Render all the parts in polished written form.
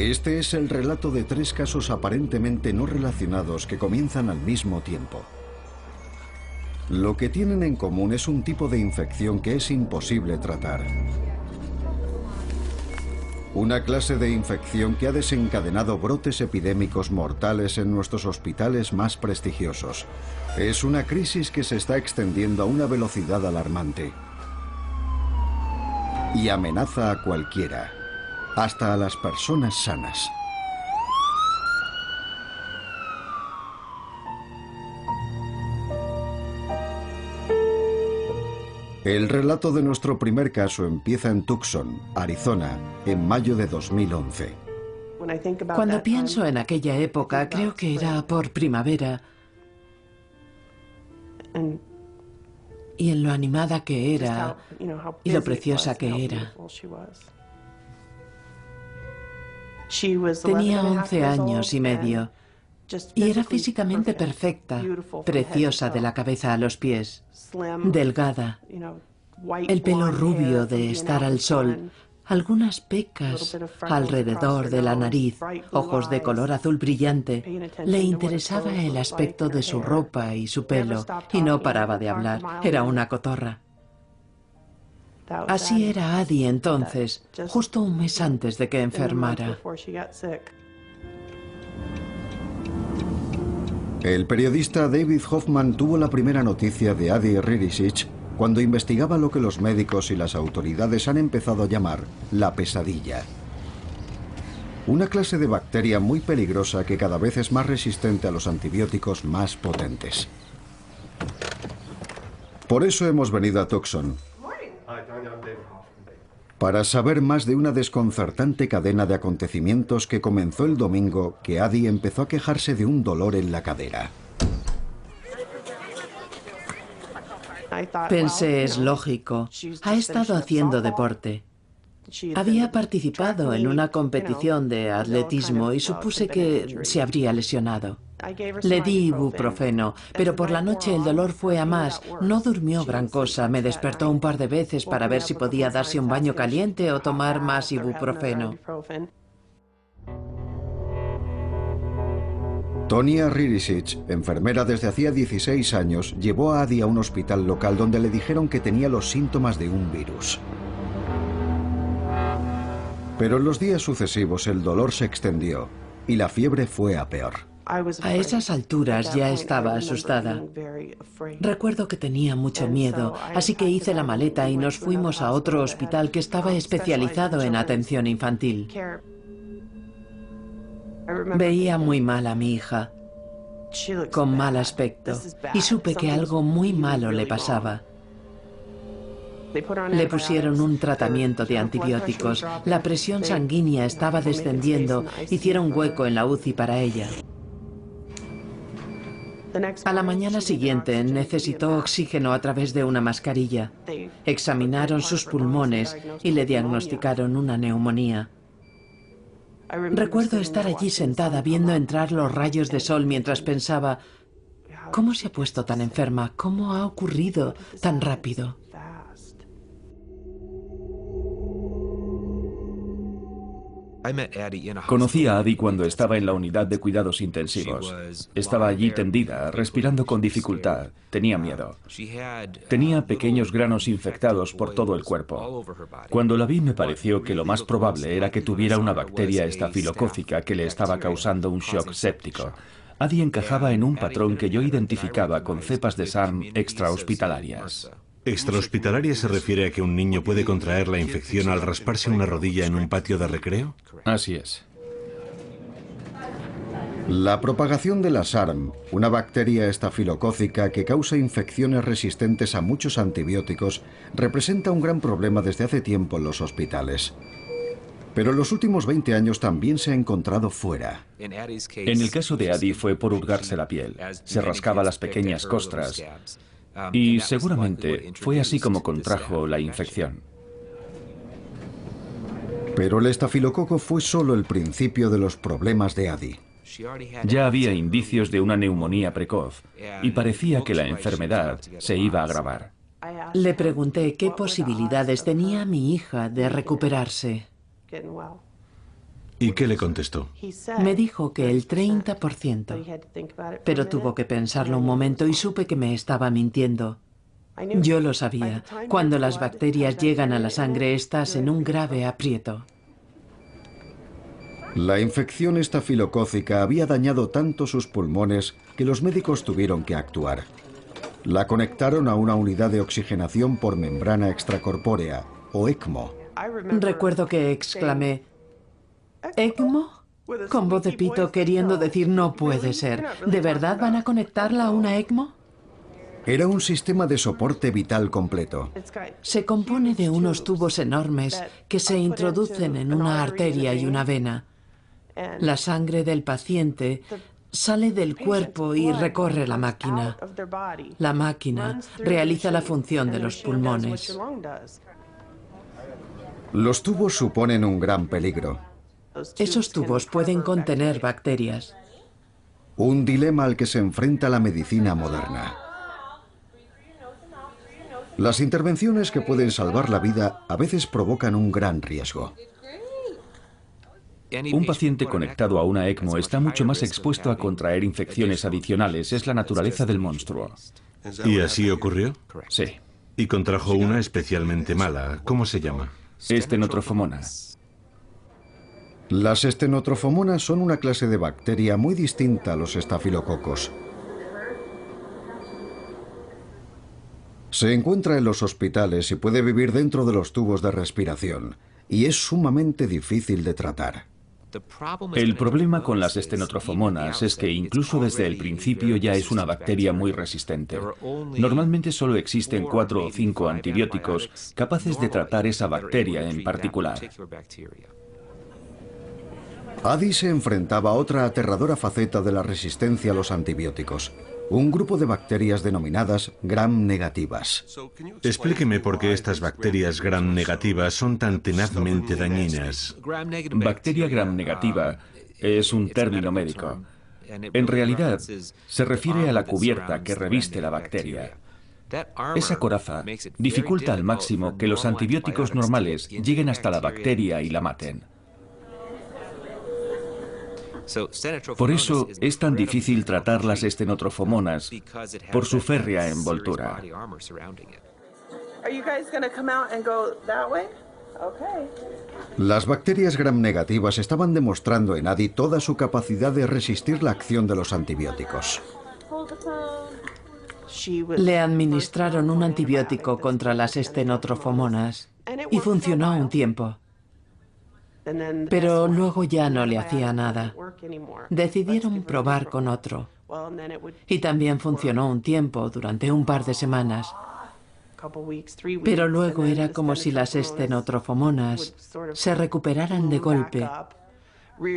Este es el relato de 3 casos aparentemente no relacionados que comienzan al mismo tiempo. Lo que tienen en común es un tipo de infección que es imposible tratar. Una clase de infección que ha desencadenado brotes epidémicos mortales en nuestros hospitales más prestigiosos. Es una crisis que se está extendiendo a una velocidad alarmante. Y amenaza a cualquiera, hasta a las personas sanas. El relato de nuestro primer caso empieza en Tucson, Arizona, en mayo de 2011. Cuando pienso en aquella época, creo que era por primavera. Y en lo animada que era y lo preciosa que era. Tenía 11 años y medio y era físicamente perfecta, preciosa de la cabeza a los pies, delgada, el pelo rubio de estar al sol, algunas pecas alrededor de la nariz, ojos de color azul brillante. Le interesaba el aspecto de su ropa y su pelo y no paraba de hablar. Era una cotorra. Así era Addie entonces, justo un mes antes de que enfermara. El periodista David Hoffman tuvo la primera noticia de Addie Riricic cuando investigaba lo que los médicos y las autoridades han empezado a llamar la pesadilla. Una clase de bacteria muy peligrosa que cada vez es más resistente a los antibióticos más potentes. Por eso hemos venido a Tucson, para saber más de una desconcertante cadena de acontecimientos que comenzó el domingo que Addie empezó a quejarse de un dolor en la cadera. Pensé, es lógico, ha estado haciendo deporte. Había participado en una competición de atletismo y supuse que se habría lesionado. Le di ibuprofeno, pero por la noche el dolor fue a más. No durmió gran cosa, me despertó un par de veces para ver si podía darse un baño caliente o tomar más ibuprofeno. Tonia Riricic, enfermera desde hacía 16 años, llevó a Addie a un hospital local donde le dijeron que tenía los síntomas de un virus. Pero en los días sucesivos el dolor se extendió y la fiebre fue a peor. A esas alturas ya estaba asustada. Recuerdo que tenía mucho miedo, así que hice la maleta y nos fuimos a otro hospital que estaba especializado en atención infantil. Veía muy mal a mi hija, con mal aspecto, y supe que algo muy malo le pasaba. Le pusieron un tratamiento de antibióticos, la presión sanguínea estaba descendiendo, hicieron hueco en la UCI para ella. A la mañana siguiente necesitó oxígeno a través de una mascarilla. Examinaron sus pulmones y le diagnosticaron una neumonía. Recuerdo estar allí sentada viendo entrar los rayos de sol mientras pensaba, ¿cómo se ha puesto tan enferma? ¿Cómo ha ocurrido tan rápido? Conocí a Addie cuando estaba en la unidad de cuidados intensivos. Estaba allí tendida, respirando con dificultad. Tenía miedo. Tenía pequeños granos infectados por todo el cuerpo. Cuando la vi me pareció que lo más probable era que tuviera una bacteria estafilocócica que le estaba causando un shock séptico. Addie encajaba en un patrón que yo identificaba con cepas de SARM extrahospitalarias. ¿Extrahospitalaria se refiere a que un niño puede contraer la infección al rasparse una rodilla en un patio de recreo? Así es. La propagación de la SARM, una bacteria estafilocócica que causa infecciones resistentes a muchos antibióticos, representa un gran problema desde hace tiempo en los hospitales. Pero en los últimos 20 años también se ha encontrado fuera. En el caso de Addie fue por hurgarse la piel. Se rascaba las pequeñas costras. Y seguramente fue así como contrajo la infección. Pero el estafilococo fue solo el principio de los problemas de Addie. Ya había indicios de una neumonía precoz y parecía que la enfermedad se iba a agravar. Le pregunté qué posibilidades tenía mi hija de recuperarse. ¿Y qué le contestó? Me dijo que el 30%, pero tuvo que pensarlo un momento y supe que me estaba mintiendo. Yo lo sabía. Cuando las bacterias llegan a la sangre, estás en un grave aprieto. La infección estafilocócica había dañado tanto sus pulmones que los médicos tuvieron que actuar. La conectaron a una unidad de oxigenación por membrana extracorpórea, o ECMO. Recuerdo que exclamé, ¿ECMO? Con voz de pito, queriendo decir no puede ser. ¿De verdad van a conectarla a una ECMO? Era un sistema de soporte vital completo. Se compone de unos tubos enormes que se introducen en una arteria y una vena. La sangre del paciente sale del cuerpo y recorre la máquina. La máquina realiza la función de los pulmones. Los tubos suponen un gran peligro. Esos tubos pueden contener bacterias. Un dilema al que se enfrenta la medicina moderna. Las intervenciones que pueden salvar la vida a veces provocan un gran riesgo. Un paciente conectado a una ECMO está mucho más expuesto a contraer infecciones adicionales. Es la naturaleza del monstruo. ¿Y así ocurrió? Sí. Y contrajo una especialmente mala. ¿Cómo se llama? Estenotrophmonas. Las estenotrofomonas son una clase de bacteria muy distinta a los estafilococos. Se encuentra en los hospitales y puede vivir dentro de los tubos de respiración, y es sumamente difícil de tratar. El problema con las estenotrofomonas es que incluso desde el principio ya es una bacteria muy resistente. Normalmente solo existen 4 o 5 antibióticos capaces de tratar esa bacteria en particular. Adi se enfrentaba a otra aterradora faceta de la resistencia a los antibióticos. Un grupo de bacterias denominadas gram negativas. Explíqueme por qué estas bacterias gram negativas son tan tenazmente dañinas. Bacteria gram negativa es un término médico. En realidad, se refiere a la cubierta que reviste la bacteria. Esa coraza dificulta al máximo que los antibióticos normales lleguen hasta la bacteria y la maten. Por eso es tan difícil tratar las estenotrofomonas, por su férrea envoltura. Las bacterias gram negativas estaban demostrando en Adi toda su capacidad de resistir la acción de los antibióticos. Le administraron un antibiótico contra las estenotrofomonas y funcionó un tiempo. Pero luego ya no le hacía nada. Decidieron probar con otro. Y también funcionó un tiempo, durante un par de semanas. Pero luego era como si las estenotrofomonas se recuperaran de golpe,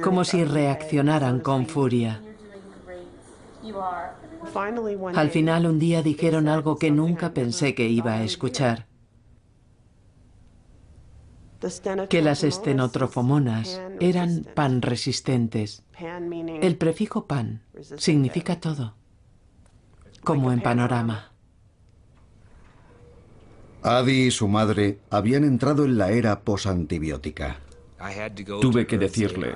como si reaccionaran con furia. Al final, un día dijeron algo que nunca pensé que iba a escuchar. Que las estenotrofomonas eran panresistentes. El prefijo pan significa todo, como en Panorama. Adi y su madre habían entrado en la era posantibiótica. Tuve que decirle,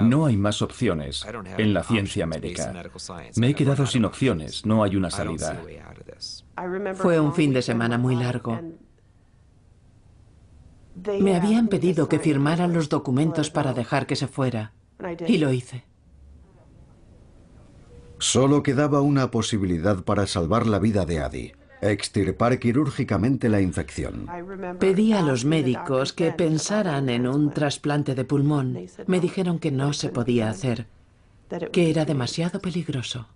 no hay más opciones en la ciencia médica. Me he quedado sin opciones, no hay una salida. Fue un fin de semana muy largo. Me habían pedido que firmara los documentos para dejar que se fuera, y lo hice. Solo quedaba una posibilidad para salvar la vida de Adi: extirpar quirúrgicamente la infección. Pedí a los médicos que pensaran en un trasplante de pulmón. Me dijeron que no se podía hacer, que era demasiado peligroso.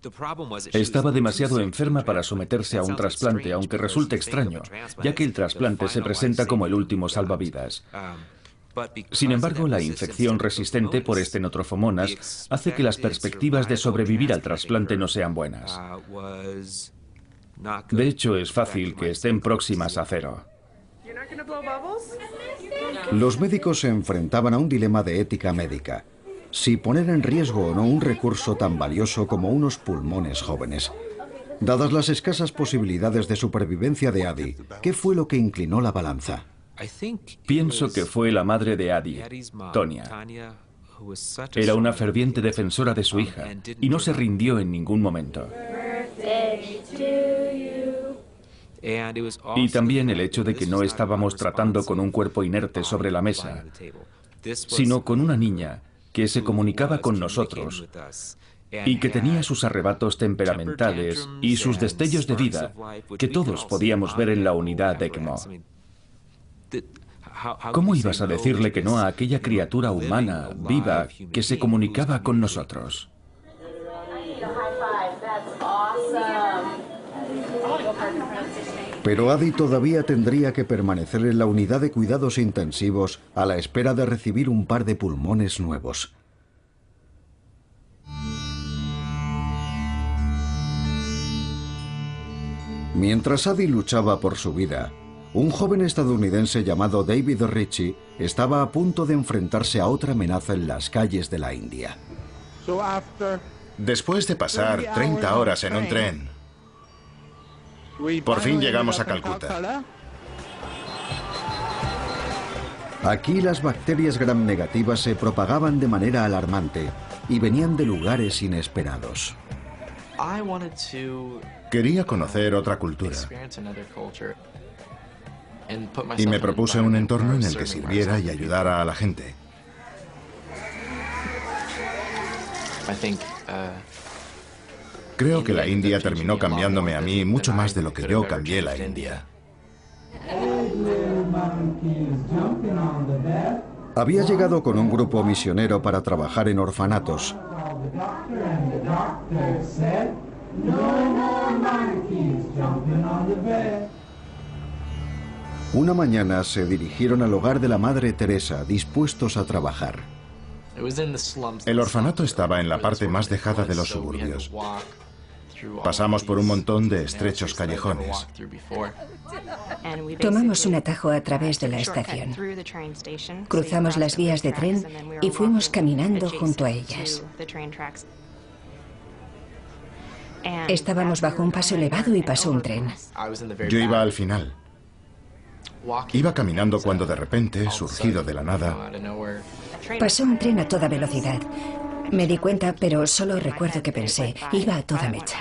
Estaba demasiado enferma para someterse a un trasplante, aunque resulte extraño, ya que el trasplante se presenta como el último salvavidas. Sin embargo, la infección resistente por estenotrofomonas hace que las perspectivas de sobrevivir al trasplante no sean buenas. De hecho, es fácil que estén próximas a cero. Los médicos se enfrentaban a un dilema de ética médica: si poner en riesgo o no un recurso tan valioso como unos pulmones jóvenes. Dadas las escasas posibilidades de supervivencia de Adi, ¿qué fue lo que inclinó la balanza? Pienso que fue la madre de Adi, Tonia. Era una ferviente defensora de su hija y no se rindió en ningún momento. Y también el hecho de que no estábamos tratando con un cuerpo inerte sobre la mesa, sino con una niña que se comunicaba con nosotros y que tenía sus arrebatos temperamentales y sus destellos de vida que todos podíamos ver en la unidad ECMO. ¿Cómo ibas a decirle que no a aquella criatura humana, viva, que se comunicaba con nosotros? Pero Adi todavía tendría que permanecer en la unidad de cuidados intensivos a la espera de recibir un par de pulmones nuevos. Mientras Adi luchaba por su vida, un joven estadounidense llamado David Ritchie estaba a punto de enfrentarse a otra amenaza en las calles de la India. Después de pasar 30 horas en un tren, por fin llegamos a Calcuta. Aquí las bacterias gram negativas se propagaban de manera alarmante y venían de lugares inesperados. Quería conocer otra cultura y me propuse un entorno en el que sirviera y ayudara a la gente. Creo que la India terminó cambiándome a mí mucho más de lo que yo cambié la India. Había llegado con un grupo misionero para trabajar en orfanatos. Una mañana se dirigieron al hogar de la Madre Teresa, dispuestos a trabajar. El orfanato estaba en la parte más dejada de los suburbios. Pasamos por un montón de estrechos callejones. Tomamos un atajo a través de la estación. Cruzamos las vías de tren y fuimos caminando junto a ellas. Estábamos bajo un paso elevado y pasó un tren. Yo iba al final. Iba caminando cuando de repente, surgido de la nada, pasó un tren a toda velocidad. Me di cuenta, pero solo recuerdo que pensé, iba a toda mecha.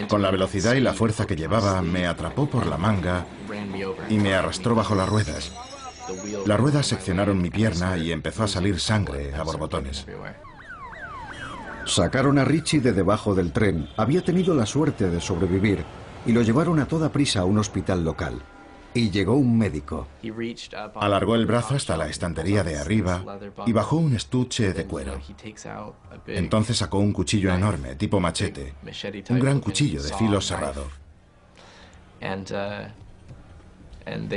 Con la velocidad y la fuerza que llevaba, me atrapó por la manga y me arrastró bajo las ruedas. Las ruedas seccionaron mi pierna y empezó a salir sangre a borbotones. Sacaron a Ritchie de debajo del tren. Había tenido la suerte de sobrevivir y lo llevaron a toda prisa a un hospital local. Y llegó un médico. Alargó el brazo hasta la estantería de arriba y bajó un estuche de cuero. Entonces sacó un cuchillo enorme, tipo machete, un gran cuchillo de filo serrado.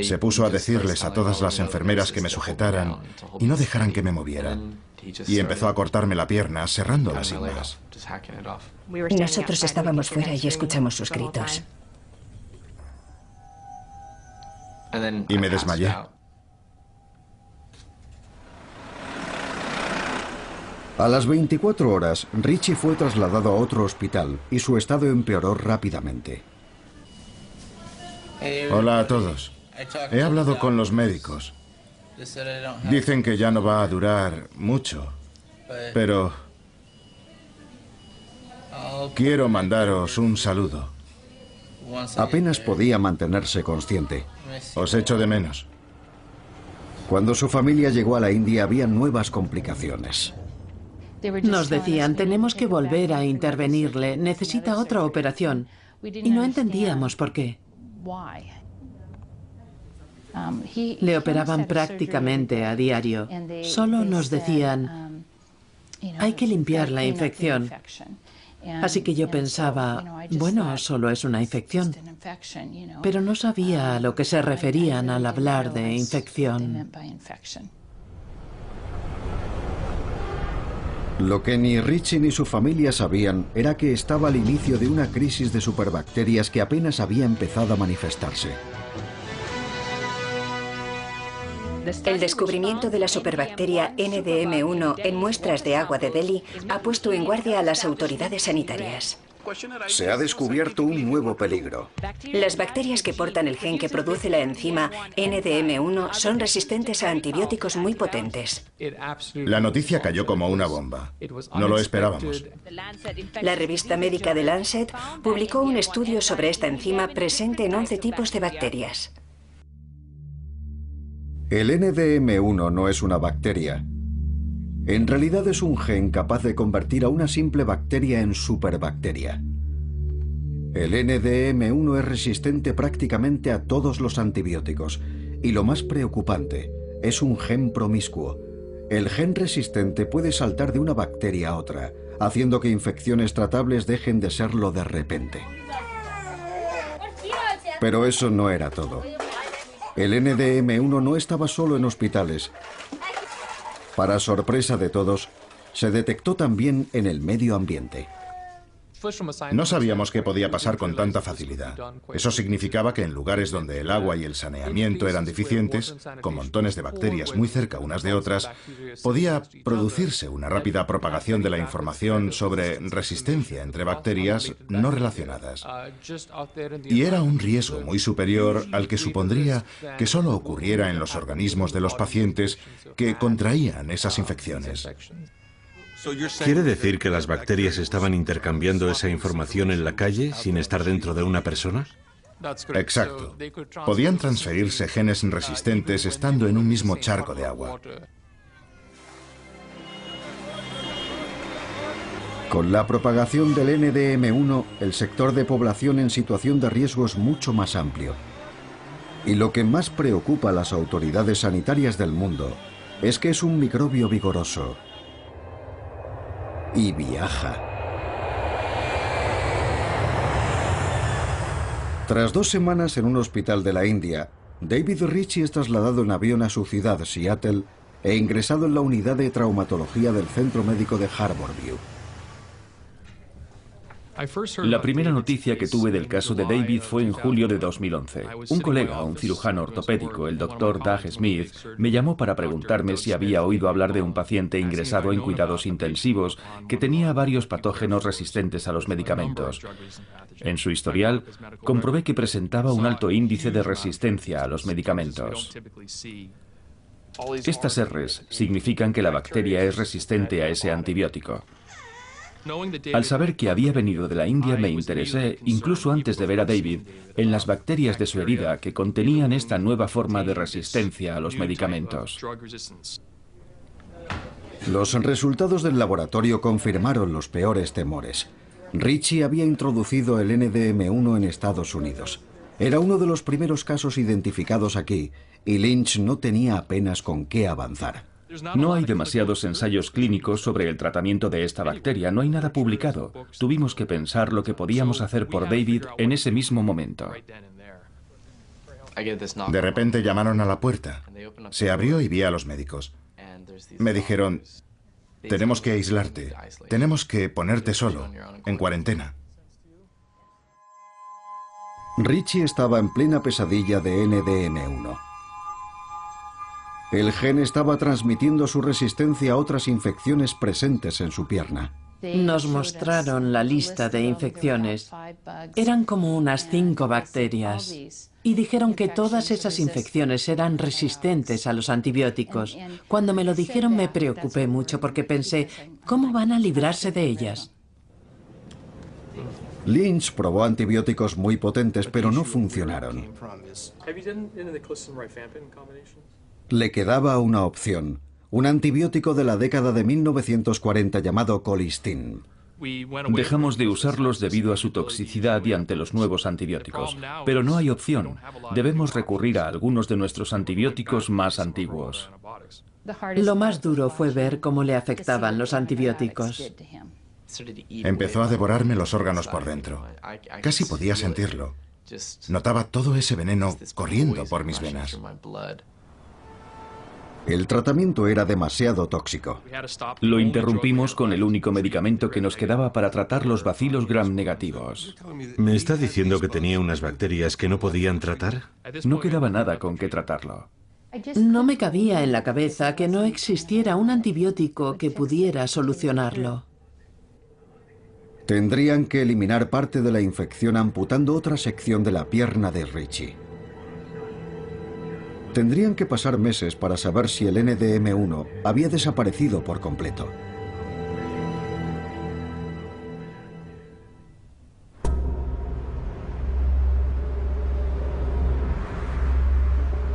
Se puso a decirles a todas las enfermeras que me sujetaran y no dejaran que me movieran. Y empezó a cortarme la pierna, cerrándola sin más. Nosotros estábamos fuera y escuchamos sus gritos. Y me desmayé. A las 24 horas, Ritchie fue trasladado a otro hospital y su estado empeoró rápidamente. Hola a todos. He hablado con los médicos. Dicen que ya no va a durar mucho, pero quiero mandaros un saludo. Apenas podía mantenerse consciente. Os echo de menos. Cuando su familia llegó a la India había nuevas complicaciones. Nos decían, tenemos que volver a intervenirle, necesita otra operación. Y no entendíamos por qué. Le operaban prácticamente a diario. Solo nos decían, hay que limpiar la infección. Así que yo pensaba, bueno, solo es una infección. Pero no sabía a lo que se referían al hablar de infección. Lo que ni Ritchie ni su familia sabían era que estaba al inicio de una crisis de superbacterias que apenas había empezado a manifestarse. El descubrimiento de la superbacteria NDM1 en muestras de agua de Delhi ha puesto en guardia a las autoridades sanitarias. Se ha descubierto un nuevo peligro. Las bacterias que portan el gen que produce la enzima NDM1 son resistentes a antibióticos muy potentes. La noticia cayó como una bomba. No lo esperábamos. La revista médica The Lancet publicó un estudio sobre esta enzima presente en 11 tipos de bacterias. El NDM1 no es una bacteria. En realidad es un gen capaz de convertir a una simple bacteria en superbacteria. El NDM1 es resistente prácticamente a todos los antibióticos. Y lo más preocupante, es un gen promiscuo. El gen resistente puede saltar de una bacteria a otra, haciendo que infecciones tratables dejen de serlo de repente. Pero eso no era todo. El NDM1 no estaba solo en hospitales. Para sorpresa de todos, se detectó también en el medio ambiente. No sabíamos qué podía pasar con tanta facilidad. Eso significaba que en lugares donde el agua y el saneamiento eran deficientes, con montones de bacterias muy cerca unas de otras, podía producirse una rápida propagación de la información sobre resistencia entre bacterias no relacionadas. Y era un riesgo muy superior al que supondría que solo ocurriera en los organismos de los pacientes que contraían esas infecciones. ¿Quiere decir que las bacterias estaban intercambiando esa información en la calle sin estar dentro de una persona? Exacto. Podían transferirse genes resistentes estando en un mismo charco de agua. Con la propagación del NDM1, el sector de población en situación de riesgo es mucho más amplio. Y lo que más preocupa a las autoridades sanitarias del mundo es que es un microbio vigoroso. Y viaja. Tras 2 semanas en un hospital de la India, David Ritchie es trasladado en avión a su ciudad, Seattle, e ingresado en la unidad de traumatología del Centro Médico de Harborview. La primera noticia que tuve del caso de David fue en julio de 2011. Un colega, un cirujano ortopédico, el Dr. Doug Smith, me llamó para preguntarme si había oído hablar de un paciente ingresado en cuidados intensivos que tenía varios patógenos resistentes a los medicamentos. En su historial, comprobé que presentaba un alto índice de resistencia a los medicamentos. Estas R's significan que la bacteria es resistente a ese antibiótico. Al saber que había venido de la India, me interesé, incluso antes de ver a David, en las bacterias de su herida que contenían esta nueva forma de resistencia a los medicamentos. Los resultados del laboratorio confirmaron los peores temores. Ritchie había introducido el NDM1 en Estados Unidos. Era uno de los primeros casos identificados aquí, y Lynch no tenía apenas con qué avanzar. No hay demasiados ensayos clínicos sobre el tratamiento de esta bacteria, no hay nada publicado. Tuvimos que pensar lo que podíamos hacer por David en ese mismo momento. De repente llamaron a la puerta. Se abrió y vi a los médicos. Me dijeron, tenemos que aislarte, tenemos que ponerte solo, en cuarentena. Ritchie estaba en plena pesadilla de NDM1. El gen estaba transmitiendo su resistencia a otras infecciones presentes en su pierna. Nos mostraron la lista de infecciones. Eran como unas 5 bacterias. Y dijeron que todas esas infecciones eran resistentes a los antibióticos. Cuando me lo dijeron me preocupé mucho porque pensé, ¿cómo van a librarse de ellas? Lynch probó antibióticos muy potentes, pero no funcionaron. Le quedaba una opción, un antibiótico de la década de 1940 llamado colistin. Dejamos de usarlos debido a su toxicidad y ante los nuevos antibióticos. Pero no hay opción. Debemos recurrir a algunos de nuestros antibióticos más antiguos. Lo más duro fue ver cómo le afectaban los antibióticos. Empezó a devorarme los órganos por dentro. Casi podía sentirlo. Notaba todo ese veneno corriendo por mis venas. El tratamiento era demasiado tóxico. Lo interrumpimos con el único medicamento que nos quedaba para tratar los bacilos gram negativos. ¿Me está diciendo que tenía unas bacterias que no podían tratar? No quedaba nada con qué tratarlo. No me cabía en la cabeza que no existiera un antibiótico que pudiera solucionarlo. Tendrían que eliminar parte de la infección amputando otra sección de la pierna de Richie. Tendrían que pasar meses para saber si el NDM1 había desaparecido por completo.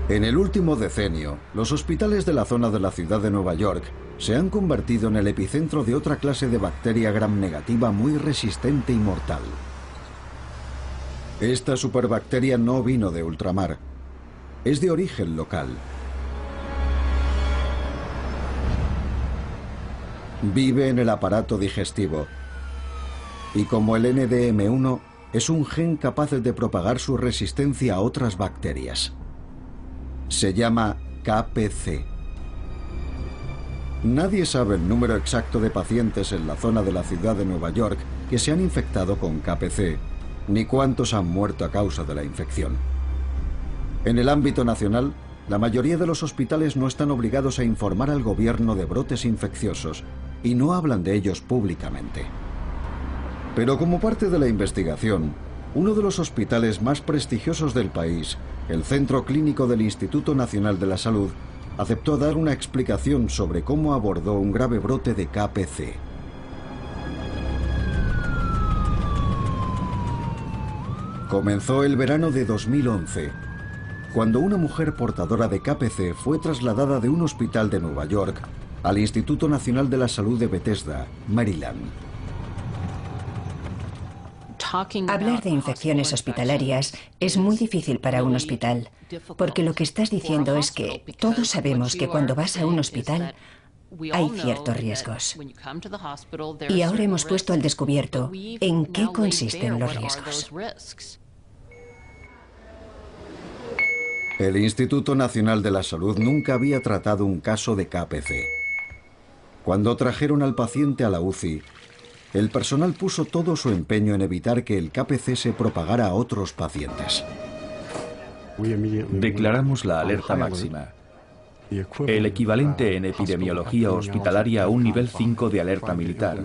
En el último decenio, los hospitales de la zona de la ciudad de Nueva York se han convertido en el epicentro de otra clase de bacteria gram negativa muy resistente y mortal. Esta superbacteria no vino de ultramar, es de origen local. Vive en el aparato digestivo y como el NDM1 es un gen capaz de propagar su resistencia a otras bacterias. Se llama KPC. Nadie sabe el número exacto de pacientes en la zona de la ciudad de Nueva York que se han infectado con KPC, ni cuántos han muerto a causa de la infección. En el ámbito nacional, la mayoría de los hospitales no están obligados a informar al gobierno de brotes infecciosos y no hablan de ellos públicamente. Pero como parte de la investigación, uno de los hospitales más prestigiosos del país, el Centro Clínico del Instituto Nacional de la Salud, aceptó dar una explicación sobre cómo abordó un grave brote de KPC. Comenzó el verano de 2011, cuando una mujer portadora de KPC fue trasladada de un hospital de Nueva York al Instituto Nacional de la Salud de Bethesda, Maryland. Hablar de infecciones hospitalarias es muy difícil para un hospital, porque lo que estás diciendo es que todos sabemos que cuando vas a un hospital hay ciertos riesgos. Y ahora hemos puesto al descubierto en qué consisten los riesgos. El Instituto Nacional de la Salud nunca había tratado un caso de KPC. Cuando trajeron al paciente a la UCI, el personal puso todo su empeño en evitar que el KPC se propagara a otros pacientes. Declaramos la alerta máxima, el equivalente en epidemiología hospitalaria a un nivel 5 de alerta militar,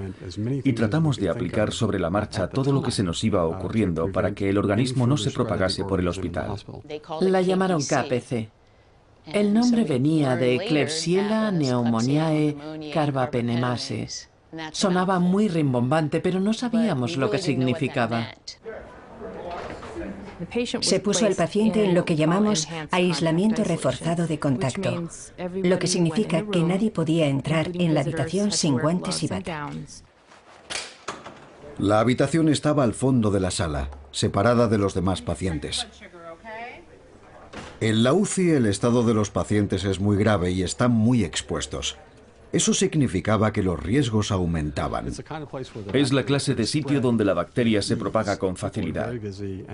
y tratamos de aplicar sobre la marcha todo lo que se nos iba ocurriendo para que el organismo no se propagase por el hospital. La llamaron KPC. El nombre venía de Klebsiella pneumoniae carbapenemase. Sonaba muy rimbombante, pero no sabíamos lo que significaba. Se puso al paciente en lo que llamamos aislamiento reforzado de contacto, lo que significa que nadie podía entrar en la habitación sin guantes y bata. La habitación estaba al fondo de la sala, separada de los demás pacientes. En la UCI el estado de los pacientes es muy grave y están muy expuestos. Eso significaba que los riesgos aumentaban. Es la clase de sitio donde la bacteria se propaga con facilidad.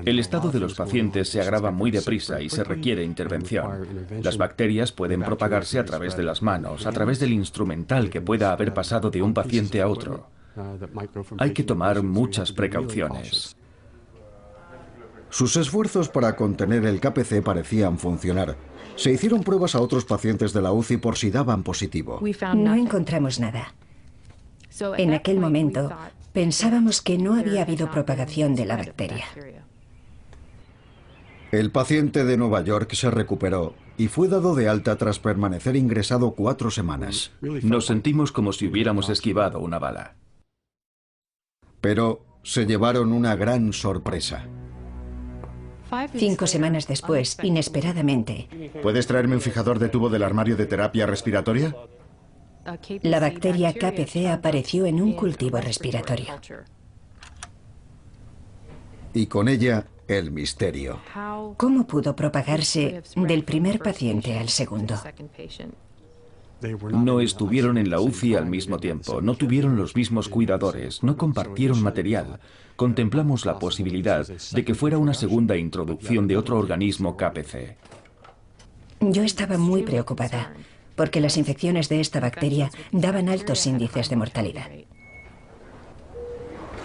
El estado de los pacientes se agrava muy deprisa y se requiere intervención. Las bacterias pueden propagarse a través de las manos, a través del instrumental que pueda haber pasado de un paciente a otro. Hay que tomar muchas precauciones. Sus esfuerzos para contener el KPC parecían funcionar. Se hicieron pruebas a otros pacientes de la UCI por si daban positivo. No encontramos nada. En aquel momento, pensábamos que no había habido propagación de la bacteria. El paciente de Nueva York se recuperó y fue dado de alta tras permanecer ingresado 4 semanas. Nos sentimos como si hubiéramos esquivado una bala. Pero se llevaron una gran sorpresa. 5 semanas después, inesperadamente, ¿Puedes traerme un fijador de tubo del armario de terapia respiratoria? la bacteria KPC apareció en un cultivo respiratorio. Y con ella, el misterio. ¿Cómo pudo propagarse del primer paciente al segundo? No estuvieron en la UCI al mismo tiempo, no tuvieron los mismos cuidadores, no compartieron material. Contemplamos la posibilidad de que fuera una segunda introducción de otro organismo KPC. Yo estaba muy preocupada, porque las infecciones de esta bacteria daban altos índices de mortalidad.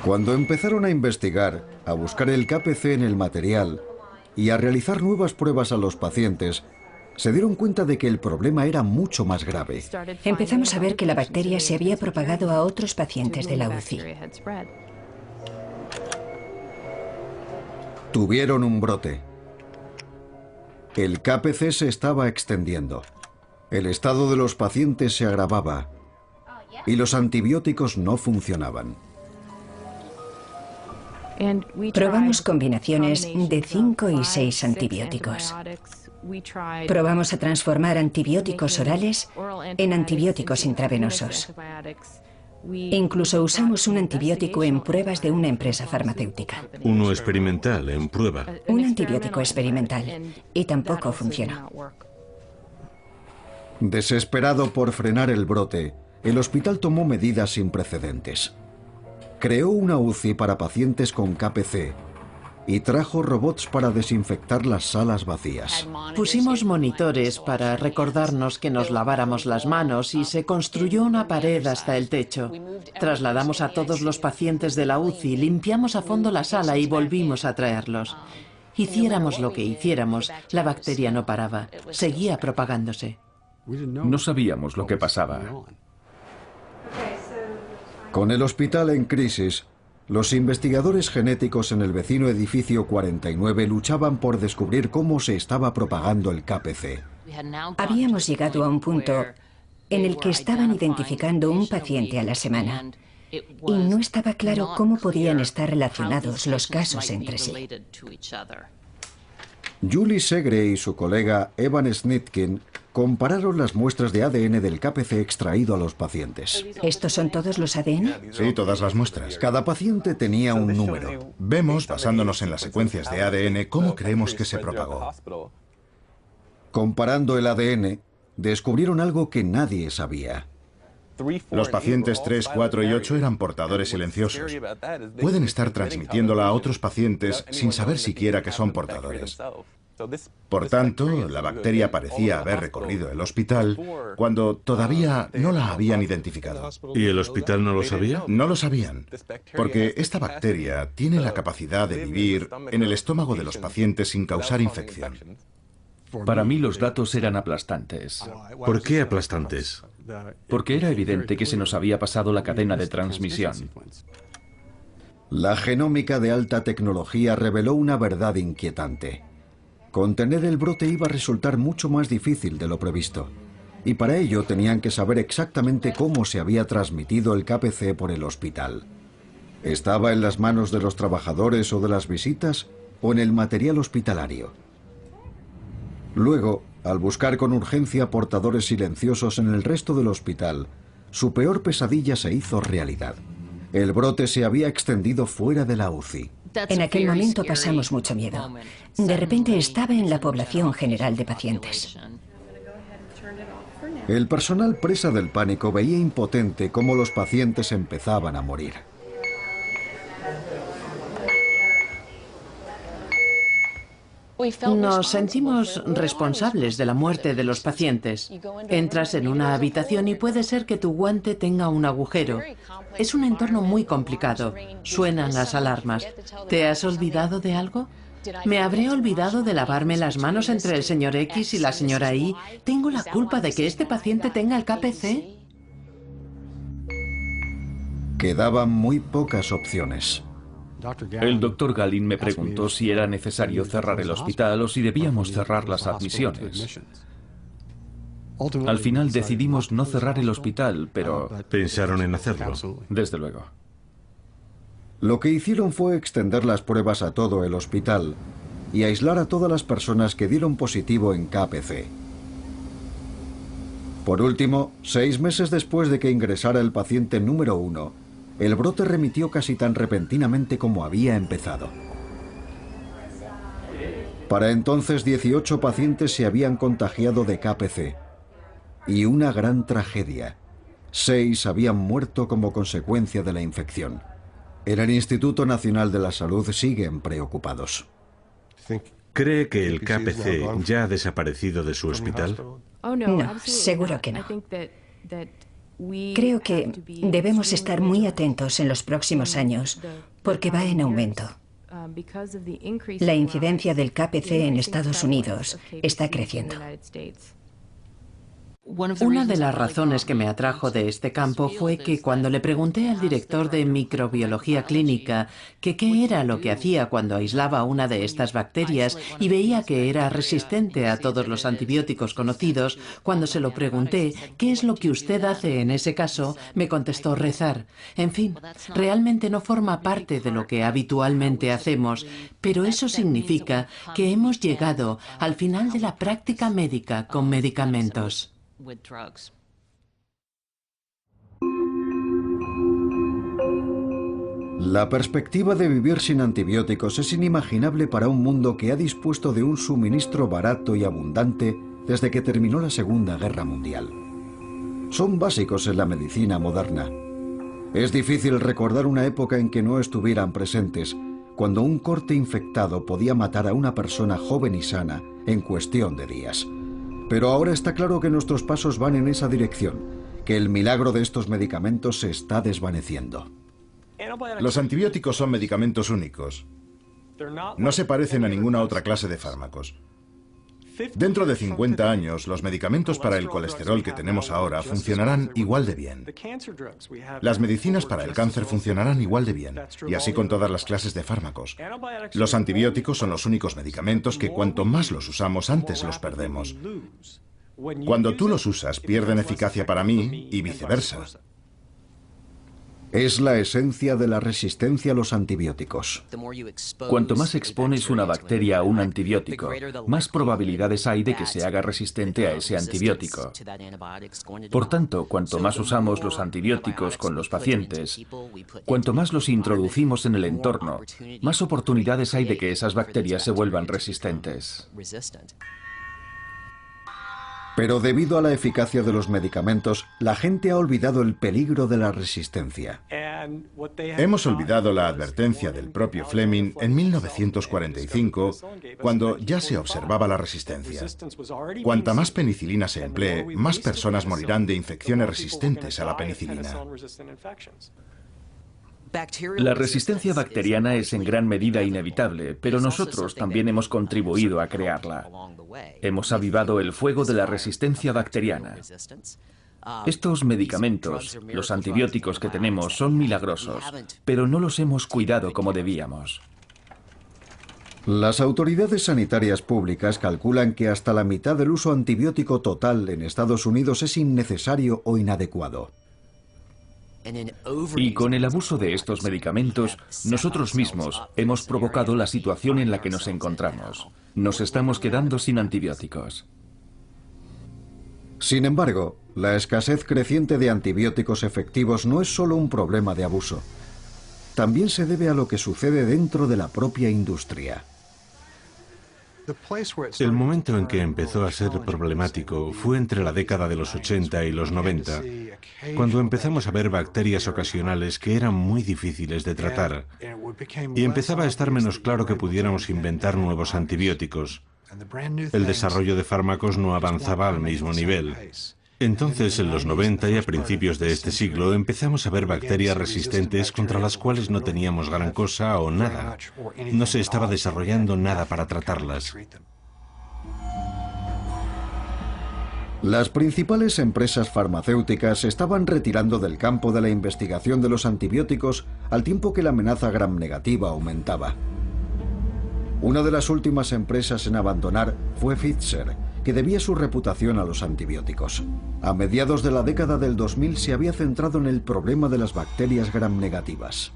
Cuando empezaron a investigar, a buscar el KPC en el material y a realizar nuevas pruebas a los pacientes, se dieron cuenta de que el problema era mucho más grave. Empezamos a ver que la bacteria se había propagado a otros pacientes de la UCI. Tuvieron un brote. El KPC se estaba extendiendo. El estado de los pacientes se agravaba y los antibióticos no funcionaban. Probamos combinaciones de 5 y 6 antibióticos. Probamos a transformar antibióticos orales en antibióticos intravenosos. Incluso usamos un antibiótico en pruebas de una empresa farmacéutica. Uno experimental, en prueba. Un antibiótico experimental. Y tampoco funcionó. Desesperado por frenar el brote, el hospital tomó medidas sin precedentes. Creó una UCI para pacientes con KPC y trajo robots para desinfectar las salas vacías. Pusimos monitores para recordarnos que nos laváramos las manos y se construyó una pared hasta el techo. Trasladamos a todos los pacientes de la UCI, limpiamos a fondo la sala y volvimos a traerlos. Hiciéramos lo que hiciéramos, la bacteria no paraba, seguía propagándose. No sabíamos lo que pasaba. Con el hospital en crisis, los investigadores genéticos en el vecino edificio 49 luchaban por descubrir cómo se estaba propagando el KPC. Habíamos llegado a un punto en el que estaban identificando un paciente a la semana y no estaba claro cómo podían estar relacionados los casos entre sí. Julie Segre y su colega Evan Snitkin compararon las muestras de ADN del KPC extraído a los pacientes. ¿Estos son todos los ADN? Sí, todas las muestras. Cada paciente tenía un número. Vemos, basándonos en las secuencias de ADN, cómo creemos que se propagó. Comparando el ADN, descubrieron algo que nadie sabía. Los pacientes 3, 4 y 8 eran portadores silenciosos. Pueden estar transmitiéndola a otros pacientes sin saber siquiera que son portadores. Por tanto, la bacteria parecía haber recorrido el hospital cuando todavía no la habían identificado. ¿Y el hospital no lo sabía? No lo sabían, porque esta bacteria tiene la capacidad de vivir en el estómago de los pacientes sin causar infección. Para mí los datos eran aplastantes. ¿Por qué aplastantes? Porque era evidente que se nos había pasado la cadena de transmisión. La genómica de alta tecnología reveló una verdad inquietante. Contener el brote iba a resultar mucho más difícil de lo previsto. Y para ello tenían que saber exactamente cómo se había transmitido el KPC por el hospital. ¿Estaba en las manos de los trabajadores o de las visitas o en el material hospitalario? Luego, al buscar con urgencia portadores silenciosos en el resto del hospital, su peor pesadilla se hizo realidad. El brote se había extendido fuera de la UCI. En aquel momento pasamos mucho miedo. De repente estaba en la población general de pacientes. El personal presa del pánico veía impotente cómo los pacientes empezaban a morir. Nos sentimos responsables de la muerte de los pacientes. Entras en una habitación y puede ser que tu guante tenga un agujero. Es un entorno muy complicado. Suenan las alarmas. ¿Te has olvidado de algo? ¿Me habré olvidado de lavarme las manos entre el señor X y la señora Y? ¿Tengo la culpa de que este paciente tenga el KPC? Quedaban muy pocas opciones. El doctor Galin me preguntó si era necesario cerrar el hospital o si debíamos cerrar las admisiones. Al final decidimos no cerrar el hospital, pero... ¿Pensaron en hacerlo? Desde luego. Lo que hicieron fue extender las pruebas a todo el hospital y aislar a todas las personas que dieron positivo en KPC. Por último, 6 meses después de que ingresara el paciente número 1, el brote remitió casi tan repentinamente como había empezado. Para entonces 18 pacientes se habían contagiado de KPC. Y una gran tragedia. 6 habían muerto como consecuencia de la infección. En el Instituto Nacional de la Salud siguen preocupados. ¿Cree que el KPC ya ha desaparecido de su hospital? No, seguro que no. Creo que debemos estar muy atentos en los próximos años, porque va en aumento. La incidencia del KPC en Estados Unidos está creciendo. Una de las razones que me atrajo de este campo fue que cuando le pregunté al director de microbiología clínica que qué era lo que hacía cuando aislaba una de estas bacterias y veía que era resistente a todos los antibióticos conocidos, cuando se lo pregunté qué es lo que usted hace en ese caso, me contestó rezar. En fin, realmente no forma parte de lo que habitualmente hacemos, pero eso significa que hemos llegado al final de la práctica médica con medicamentos. La perspectiva de vivir sin antibióticos es inimaginable para un mundo que ha dispuesto de un suministro barato y abundante desde que terminó la Segunda Guerra Mundial. Son básicos en la medicina moderna. Es difícil recordar una época en que no estuvieran presentes, cuando un corte infectado podía matar a una persona joven y sana en cuestión de días. Pero ahora está claro que nuestros pasos van en esa dirección, que el milagro de estos medicamentos se está desvaneciendo. Los antibióticos son medicamentos únicos. No se parecen a ninguna otra clase de fármacos. Dentro de 50 años, los medicamentos para el colesterol que tenemos ahora funcionarán igual de bien. Las medicinas para el cáncer funcionarán igual de bien, y así con todas las clases de fármacos. Los antibióticos son los únicos medicamentos que cuanto más los usamos, antes los perdemos. Cuando tú los usas, pierden eficacia para mí y viceversa. Es la esencia de la resistencia a los antibióticos. Cuanto más expones una bacteria a un antibiótico, más probabilidades hay de que se haga resistente a ese antibiótico. Por tanto, cuanto más usamos los antibióticos con los pacientes, cuanto más los introducimos en el entorno, más oportunidades hay de que esas bacterias se vuelvan resistentes. Pero debido a la eficacia de los medicamentos, la gente ha olvidado el peligro de la resistencia. Hemos olvidado la advertencia del propio Fleming en 1945, cuando ya se observaba la resistencia. Cuanta más penicilina se emplee, más personas morirán de infecciones resistentes a la penicilina. La resistencia bacteriana es en gran medida inevitable, pero nosotros también hemos contribuido a crearla. Hemos avivado el fuego de la resistencia bacteriana. Estos medicamentos, los antibióticos que tenemos, son milagrosos, pero no los hemos cuidado como debíamos. Las autoridades sanitarias públicas calculan que hasta la mitad del uso antibiótico total en Estados Unidos es innecesario o inadecuado. Y con el abuso de estos medicamentos, nosotros mismos hemos provocado la situación en la que nos encontramos. Nos estamos quedando sin antibióticos. Sin embargo, la escasez creciente de antibióticos efectivos no es solo un problema de abuso. También se debe a lo que sucede dentro de la propia industria. El momento en que empezó a ser problemático fue entre la década de los 80 y los 90, cuando empezamos a ver bacterias ocasionales que eran muy difíciles de tratar, y empezaba a estar menos claro que pudiéramos inventar nuevos antibióticos. El desarrollo de fármacos no avanzaba al mismo nivel. Entonces, en los 90 y a principios de este siglo, empezamos a ver bacterias resistentes contra las cuales no teníamos gran cosa o nada. No se estaba desarrollando nada para tratarlas. Las principales empresas farmacéuticas se estaban retirando del campo de la investigación de los antibióticos al tiempo que la amenaza gram negativa aumentaba. Una de las últimas empresas en abandonar fue Pfizer, que debía su reputación a los antibióticos. A mediados de la década del 2000 se había centrado en el problema de las bacterias gram negativas.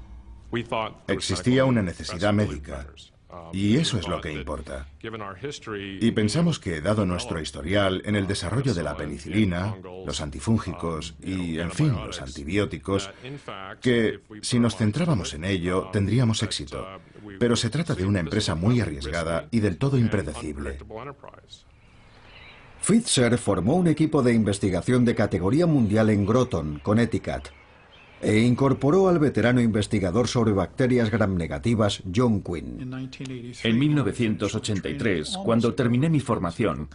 Existía una necesidad médica, y eso es lo que importa. Y pensamos que, dado nuestro historial en el desarrollo de la penicilina, los antifúngicos y, en fin, los antibióticos, que si nos centrábamos en ello, tendríamos éxito. Pero se trata de una empresa muy arriesgada y del todo impredecible. Pfizer formó un equipo de investigación de categoría mundial en Groton, Connecticut, e incorporó al veterano investigador sobre bacterias gram negativas, John Quinn. En 1983, cuando terminé mi formación,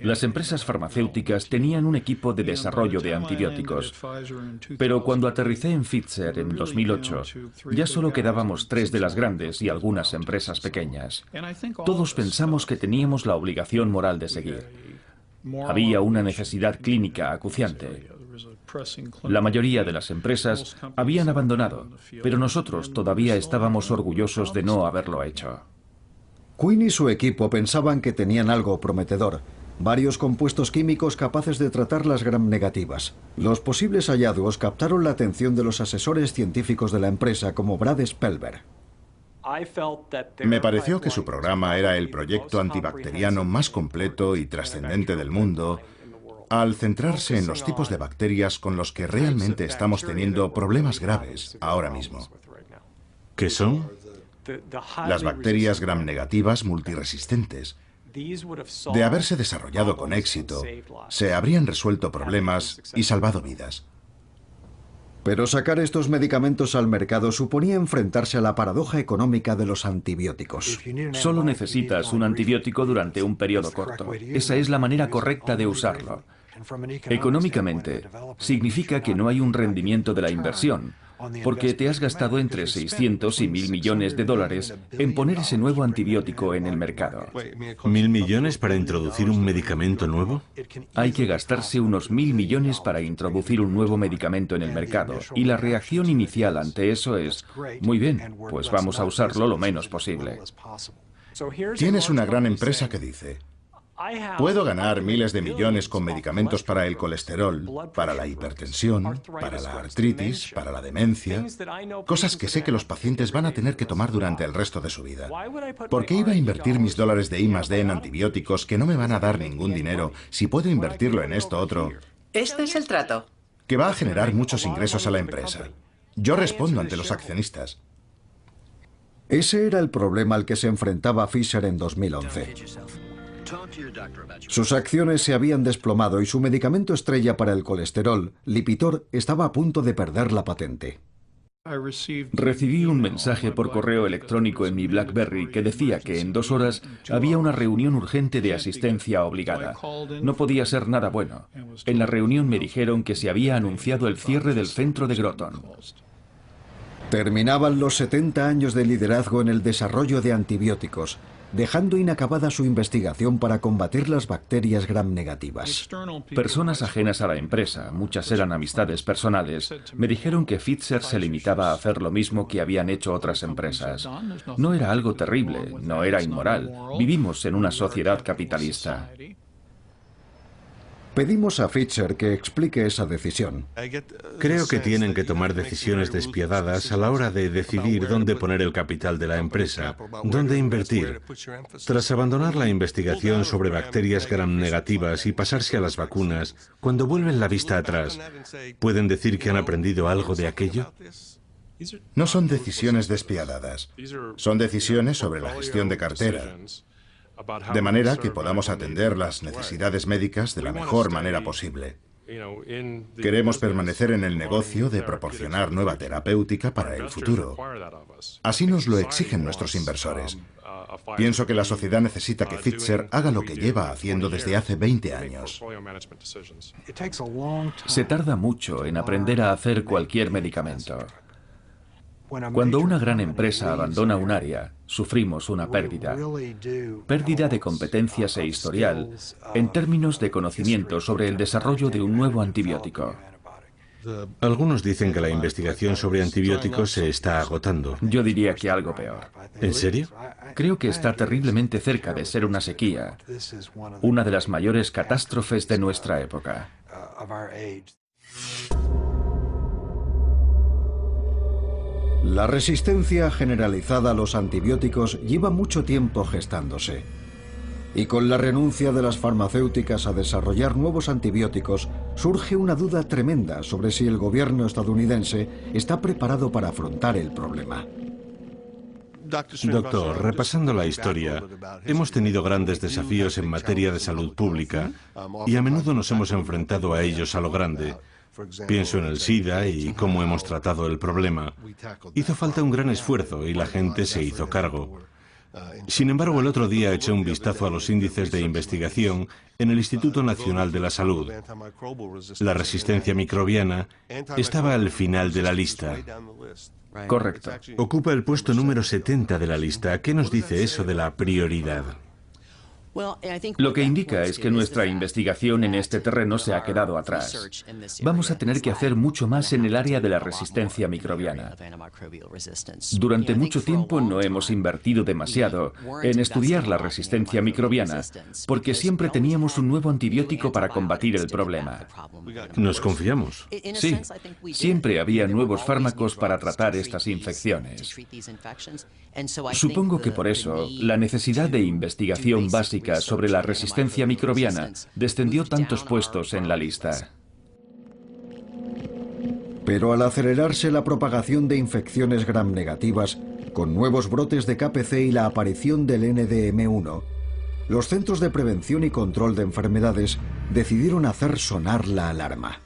las empresas farmacéuticas tenían un equipo de desarrollo de antibióticos. Pero cuando aterricé en Pfizer en 2008, ya solo quedábamos 3 de las grandes y algunas empresas pequeñas. Todos pensamos que teníamos la obligación moral de seguir. Había una necesidad clínica acuciante. La mayoría de las empresas habían abandonado, pero nosotros todavía estábamos orgullosos de no haberlo hecho. Quinn y su equipo pensaban que tenían algo prometedor. Varios compuestos químicos capaces de tratar las gram negativas. Los posibles hallazgos captaron la atención de los asesores científicos de la empresa como Brad Spellberg. Me pareció que su programa era el proyecto antibacteriano más completo y trascendente del mundo, al centrarse en los tipos de bacterias con los que realmente estamos teniendo problemas graves ahora mismo. ¿Qué son? Las bacterias gram negativas multiresistentes. De haberse desarrollado con éxito, se habrían resuelto problemas y salvado vidas. Pero sacar estos medicamentos al mercado suponía enfrentarse a la paradoja económica de los antibióticos. Solo necesitas un antibiótico durante un periodo corto. Esa es la manera correcta de usarlo. Económicamente, significa que no hay un rendimiento de la inversión, porque te has gastado entre 600 y 1.000 millones de dólares en poner ese nuevo antibiótico en el mercado. ¿1.000 millones para introducir un medicamento nuevo? Hay que gastarse unos 1.000 millones para introducir un nuevo medicamento en el mercado, y la reacción inicial ante eso es, muy bien, pues vamos a usarlo lo menos posible. Tienes una gran empresa que dice: puedo ganar miles de millones con medicamentos para el colesterol, para la hipertensión, para la artritis, para la demencia, cosas que sé que los pacientes van a tener que tomar durante el resto de su vida. ¿Por qué iba a invertir mis dólares de I+D en antibióticos que no me van a dar ningún dinero si puedo invertirlo en esto otro? Este es el trato. Que va a generar muchos ingresos a la empresa. Yo respondo ante los accionistas. Ese era el problema al que se enfrentaba Fisher en 2011. Sus acciones se habían desplomado y su medicamento estrella para el colesterol, Lipitor, estaba a punto de perder la patente. Recibí un mensaje por correo electrónico en mi BlackBerry que decía que en 2 horas había una reunión urgente de asistencia obligada. No podía ser nada bueno. En la reunión me dijeron que se había anunciado el cierre del centro de Groton. Terminaban los 70 años de liderazgo en el desarrollo de antibióticos, dejando inacabada su investigación para combatir las bacterias gram negativas. Personas ajenas a la empresa, muchas eran amistades personales, me dijeron que Pfizer se limitaba a hacer lo mismo que habían hecho otras empresas. No era algo terrible, no era inmoral. Vivimos en una sociedad capitalista. Pedimos a Fisher que explique esa decisión. Creo que tienen que tomar decisiones despiadadas a la hora de decidir dónde poner el capital de la empresa, dónde invertir. Tras abandonar la investigación sobre bacterias gram negativas y pasarse a las vacunas, cuando vuelven la vista atrás, ¿pueden decir que han aprendido algo de aquello? No son decisiones despiadadas. Son decisiones sobre la gestión de cartera, de manera que podamos atender las necesidades médicas de la mejor manera posible. Queremos permanecer en el negocio de proporcionar nueva terapéutica para el futuro. Así nos lo exigen nuestros inversores. Pienso que la sociedad necesita que Pfizer haga lo que lleva haciendo desde hace 20 años. Se tarda mucho en aprender a hacer cualquier medicamento. Cuando una gran empresa abandona un área, sufrimos una pérdida. Pérdida de competencias e historial en términos de conocimiento sobre el desarrollo de un nuevo antibiótico. Algunos dicen que la investigación sobre antibióticos se está agotando. Yo diría que algo peor. ¿En serio? Creo que está terriblemente cerca de ser una sequía, una de las mayores catástrofes de nuestra época. La resistencia generalizada a los antibióticos lleva mucho tiempo gestándose. Y con la renuncia de las farmacéuticas a desarrollar nuevos antibióticos, surge una duda tremenda sobre si el gobierno estadounidense está preparado para afrontar el problema. Doctor, repasando la historia, hemos tenido grandes desafíos en materia de salud pública y a menudo nos hemos enfrentado a ellos a lo grande. Pienso en el SIDA y cómo hemos tratado el problema. Hizo falta un gran esfuerzo y la gente se hizo cargo. Sin embargo, el otro día eché un vistazo a los índices de investigación en el Instituto Nacional de la Salud. La resistencia microbiana estaba al final de la lista. Correcto. Ocupa el puesto número 70 de la lista. ¿Qué nos dice eso de la prioridad? Lo que indica es que nuestra investigación en este terreno se ha quedado atrás. Vamos a tener que hacer mucho más en el área de la resistencia microbiana. Durante mucho tiempo no hemos invertido demasiado en estudiar la resistencia microbiana, porque siempre teníamos un nuevo antibiótico para combatir el problema. Nos confiamos. Sí, siempre había nuevos fármacos para tratar estas infecciones. Supongo que por eso la necesidad de investigación básica sobre la resistencia microbiana descendió tantos puestos en la lista. Pero al acelerarse la propagación de infecciones gram negativas, con nuevos brotes de KPC y la aparición del NDM1, los Centros de Prevención y Control de Enfermedades decidieron hacer sonar la alarma.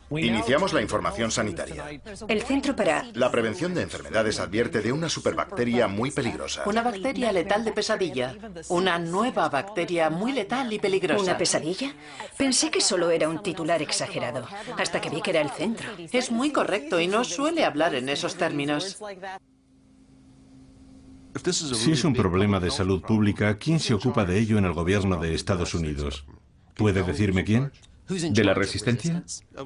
Iniciamos la información sanitaria. El Centro para... La prevención de enfermedades advierte de una superbacteria muy peligrosa. Una bacteria letal de pesadilla. Una nueva bacteria muy letal y peligrosa. ¿Una pesadilla? Pensé que solo era un titular exagerado, hasta que vi que era el centro. Es muy correcto y no suele hablar en esos términos. Si es un problema de salud pública, ¿quién se ocupa de ello en el gobierno de Estados Unidos? ¿Puede decirme quién? ¿De la resistencia?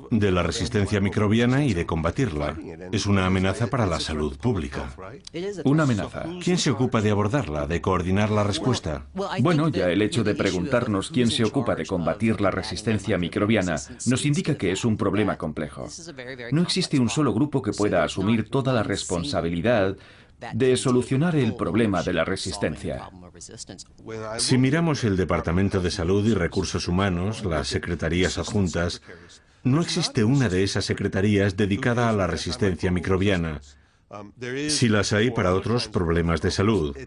De la resistencia microbiana y de combatirla. Es una amenaza para la salud pública. Una amenaza. ¿Quién se ocupa de abordarla, de coordinar la respuesta? Bueno, ya el hecho de preguntarnos quién se ocupa de combatir la resistencia microbiana nos indica que es un problema complejo. No existe un solo grupo que pueda asumir toda la responsabilidad de solucionar el problema de la resistencia. Si miramos el Departamento de Salud y Recursos Humanos, las secretarías adjuntas, no existe una de esas secretarías dedicada a la resistencia microbiana. Si las hay para otros problemas de salud.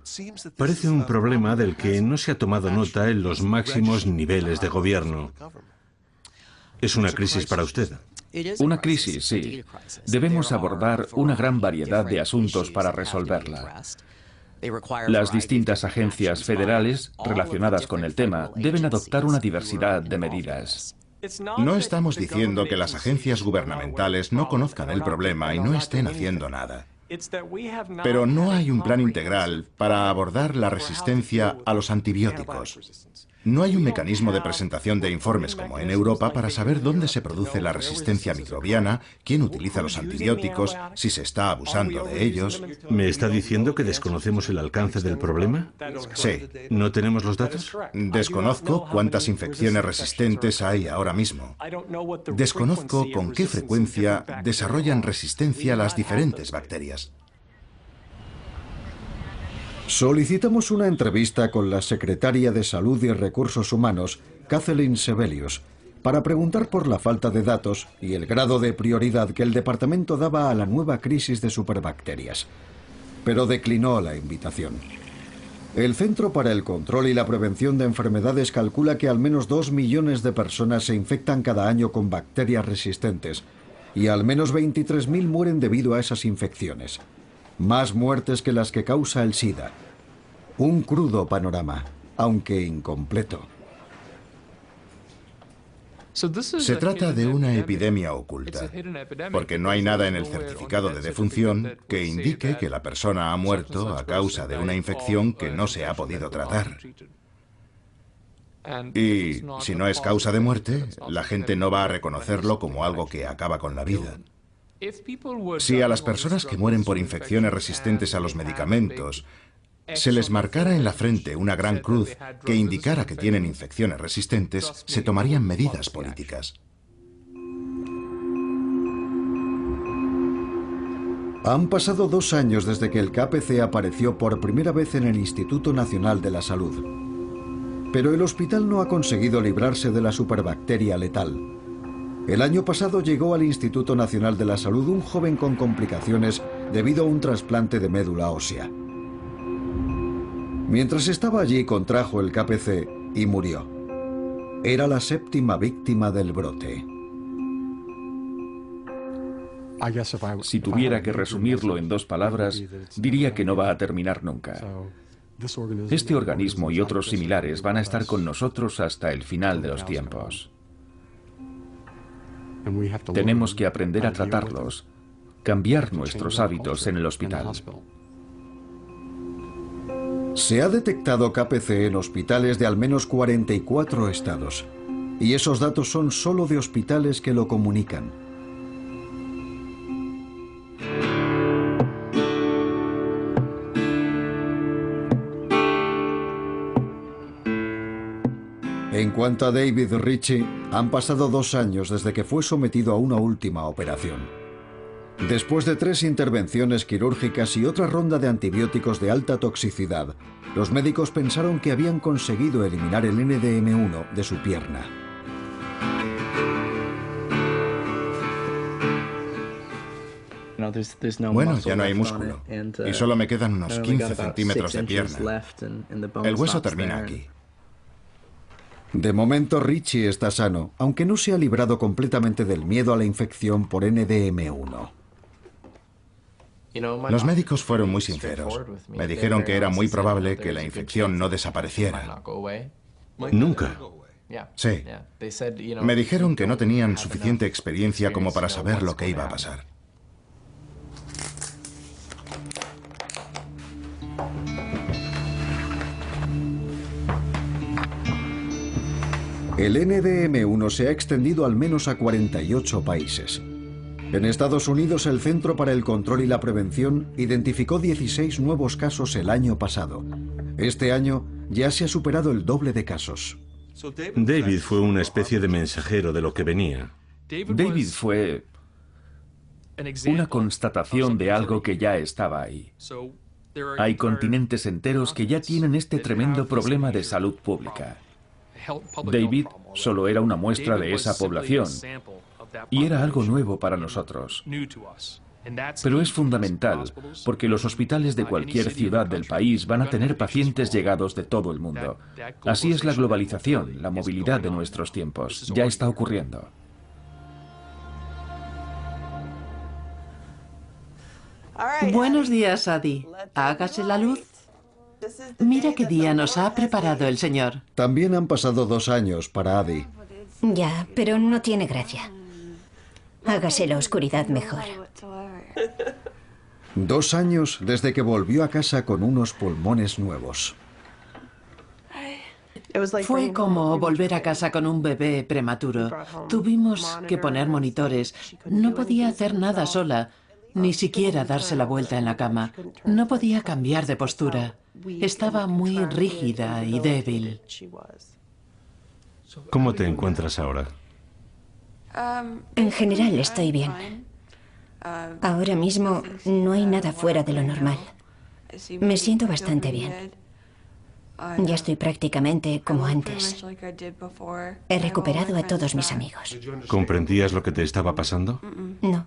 Parece un problema del que no se ha tomado nota en los máximos niveles de gobierno. ¿Es una crisis para usted? Una crisis, sí. Debemos abordar una gran variedad de asuntos para resolverla. Las distintas agencias federales relacionadas con el tema deben adoptar una diversidad de medidas. No estamos diciendo que las agencias gubernamentales no conozcan el problema y no estén haciendo nada. Pero no hay un plan integral para abordar la resistencia a los antibióticos. No hay un mecanismo de presentación de informes como en Europa para saber dónde se produce la resistencia microbiana, quién utiliza los antibióticos, si se está abusando de ellos. ¿Me está diciendo que desconocemos el alcance del problema? Sí. ¿No tenemos los datos? Desconozco cuántas infecciones resistentes hay ahora mismo. Desconozco con qué frecuencia desarrollan resistencia las diferentes bacterias. Solicitamos una entrevista con la secretaria de Salud y Recursos Humanos, Kathleen Sebelius, para preguntar por la falta de datos y el grado de prioridad que el departamento daba a la nueva crisis de superbacterias. Pero declinó la invitación. El Centro para el Control y la Prevención de Enfermedades calcula que al menos 2 millones de personas se infectan cada año con bacterias resistentes y al menos 23.000 mueren debido a esas infecciones. Más muertes que las que causa el SIDA. Un crudo panorama, aunque incompleto. Se trata de una epidemia oculta, porque no hay nada en el certificado de defunción que indique que la persona ha muerto a causa de una infección que no se ha podido tratar. Y si no es causa de muerte, la gente no va a reconocerlo como algo que acaba con la vida. Si a las personas que mueren por infecciones resistentes a los medicamentos se les marcara en la frente una gran cruz que indicara que tienen infecciones resistentes, se tomarían medidas políticas. Han pasado 2 años desde que el KPC apareció por primera vez en el Instituto Nacional de la Salud. Pero el hospital no ha conseguido librarse de la superbacteria letal. El año pasado llegó al Instituto Nacional de la Salud un joven con complicaciones debido a un trasplante de médula ósea. Mientras estaba allí contrajo el KPC y murió. Era la 7ª víctima del brote. Si tuviera que resumirlo en 2 palabras, diría que no va a terminar nunca. Este organismo y otros similares van a estar con nosotros hasta el final de los tiempos. Tenemos que aprender a tratarlos, cambiar nuestros hábitos en el hospital. Se ha detectado KPC en hospitales de al menos 44 estados. Y esos datos son solo de hospitales que lo comunican. En cuanto a David Ritchie, han pasado 2 años desde que fue sometido a una última operación. Después de 3 intervenciones quirúrgicas y otra ronda de antibióticos de alta toxicidad, los médicos pensaron que habían conseguido eliminar el NDM1 de su pierna. Bueno, ya no hay músculo. Y solo me quedan unos 15 centímetros de pierna. El hueso termina aquí. De momento Ritchie está sano, aunque no se ha librado completamente del miedo a la infección por NDM1. Los médicos fueron muy sinceros. Me dijeron que era muy probable que la infección no desapareciera. Nunca. Sí. Me dijeron que no tenían suficiente experiencia como para saber lo que iba a pasar. El NDM1 se ha extendido al menos a 48 países. En Estados Unidos, el Centro para el Control y la Prevención identificó 16 nuevos casos el año pasado. Este año ya se ha superado el doble de casos. David fue una especie de mensajero de lo que venía. David fue una constatación de algo que ya estaba ahí. Hay continentes enteros que ya tienen este tremendo problema de salud pública. David solo era una muestra de esa población y era algo nuevo para nosotros. Pero es fundamental porque los hospitales de cualquier ciudad del país van a tener pacientes llegados de todo el mundo. Así es la globalización, la movilidad de nuestros tiempos. Ya está ocurriendo. Buenos días, Adi. Hágase la luz. Mira qué día nos ha preparado el Señor. También han pasado 2 años para Adi. Ya, pero no tiene gracia. Hágase la oscuridad mejor. 2 años desde que volvió a casa con unos pulmones nuevos. Fue como volver a casa con un bebé prematuro. Tuvimos que poner monitores. No podía hacer nada sola, ni siquiera darse la vuelta en la cama. No podía cambiar de postura. Estaba muy rígida y débil. ¿Cómo te encuentras ahora? En general estoy bien. Ahora mismo no hay nada fuera de lo normal. Me siento bastante bien. Ya estoy prácticamente como antes. He recuperado a todos mis amigos. ¿Comprendías lo que te estaba pasando? No.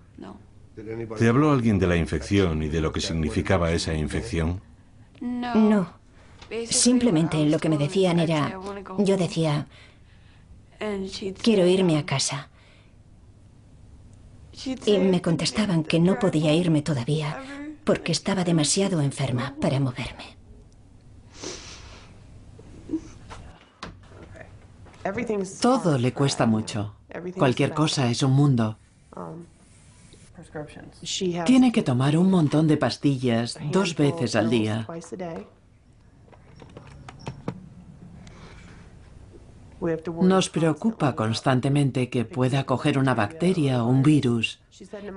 ¿Te habló alguien de la infección y de lo que significaba esa infección? No. Simplemente lo que me decían era... Yo decía... Quiero irme a casa. Y me contestaban que no podía irme todavía porque estaba demasiado enferma para moverme. Todo le cuesta mucho. Cualquier cosa es un mundo. Tiene que tomar un montón de pastillas 2 veces al día. Nos preocupa constantemente que pueda coger una bacteria o un virus.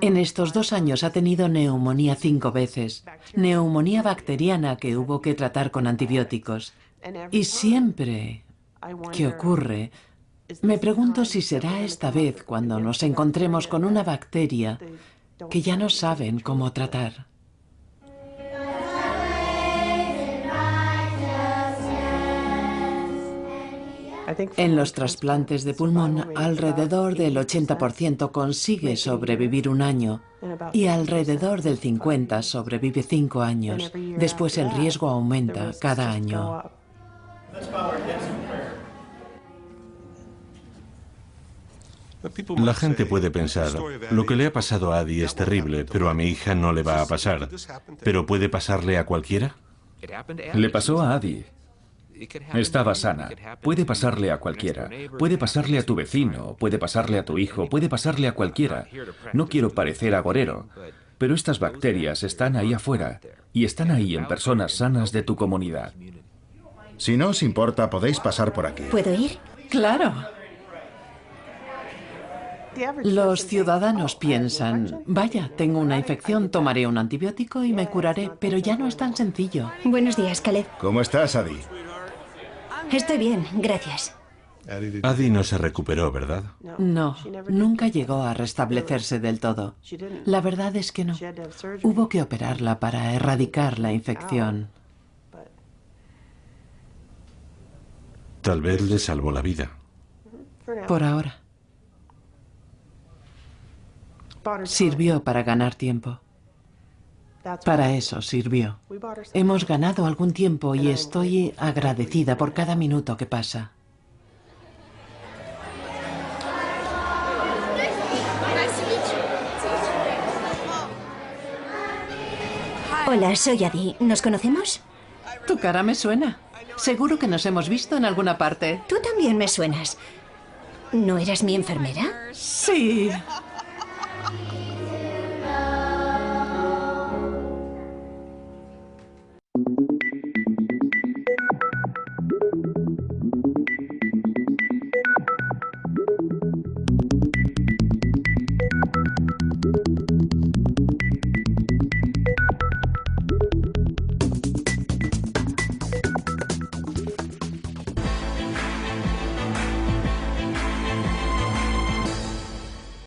En estos 2 años ha tenido neumonía 5 veces. Neumonía bacteriana que hubo que tratar con antibióticos. Y siempre que ocurre, me pregunto si será esta vez cuando nos encontremos con una bacteria que ya no saben cómo tratar. En los trasplantes de pulmón, alrededor del 80% consigue sobrevivir 1 año y alrededor del 50% sobrevive 5 años. Después el riesgo aumenta cada año. La gente puede pensar, lo que le ha pasado a Adi es terrible, pero a mi hija no le va a pasar. ¿Pero puede pasarle a cualquiera? Le pasó a Adi. Estaba sana. Puede pasarle a cualquiera. Puede pasarle a tu vecino, puede pasarle a tu hijo, puede pasarle a cualquiera. No quiero parecer agorero, Pero estas bacterias están ahí afuera y están ahí en personas sanas de tu comunidad. Si no os importa, podéis pasar por aquí. ¿Puedo ir? Claro. Los ciudadanos piensan, vaya, tengo una infección, tomaré un antibiótico y me curaré, pero ya no es tan sencillo. Buenos días, Caleb. ¿Cómo estás, Adi? Estoy bien, gracias. Adi no se recuperó, ¿verdad? No, nunca llegó a restablecerse del todo. La verdad es que no. Hubo que operarla para erradicar la infección. Tal vez le salvó la vida. Por ahora. Sirvió para ganar tiempo. Para eso sirvió. Hemos ganado algún tiempo y estoy agradecida por cada minuto que pasa. Hola, soy Adi. ¿Nos conocemos? Tu cara me suena. Seguro que nos hemos visto en alguna parte. Tú también me suenas. ¿No eras mi enfermera? Sí.